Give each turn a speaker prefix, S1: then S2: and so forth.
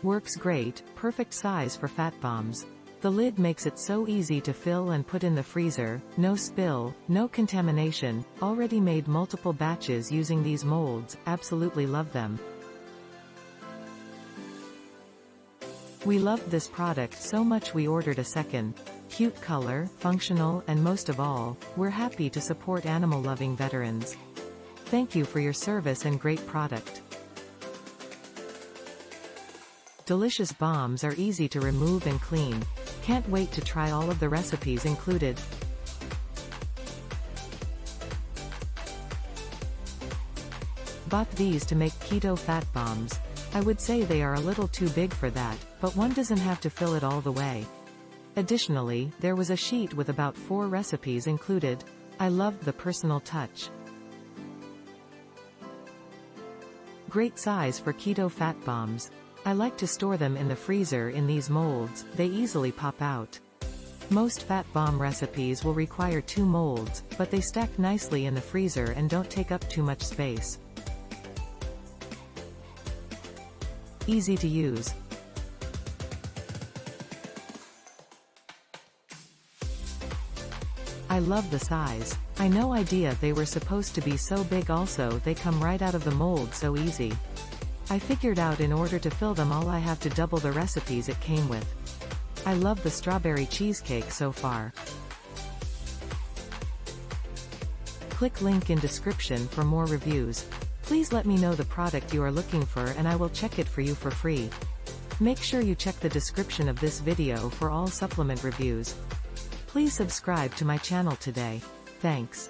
S1: Works great, perfect size for fat bombs. The lid makes it so easy to fill and put in the freezer, no spill, no contamination, already made multiple batches using these molds, absolutely love them. We loved this product so much we ordered a second. Cute color, functional, and most of all, we're happy to support animal-loving veterans. Thank you for your service and great product. Delicious bombs are easy to remove and clean. Can't wait to try all of the recipes included. Bought these to make keto fat bombs. I would say they are a little too big for that, but one doesn't have to fill it all the way. Additionally, there was a sheet with about 4 recipes included. I loved the personal touch. Great size for keto fat bombs. I like to store them in the freezer in these molds, they easily pop out. Most fat bomb recipes will require 2 molds, but they stack nicely in the freezer and don't take up too much space. Easy to use. I love the size. I no idea they were supposed to be so big, also they come right out of the mold so easy. I figured out in order to fill them all I have to double the recipes it came with. I love the strawberry cheesecake so far. Click link in description for more reviews. Please let me know the product you are looking for and I will check it for you for free. Make sure you check the description of this video for all supplement reviews. Please subscribe to my channel today. Thanks.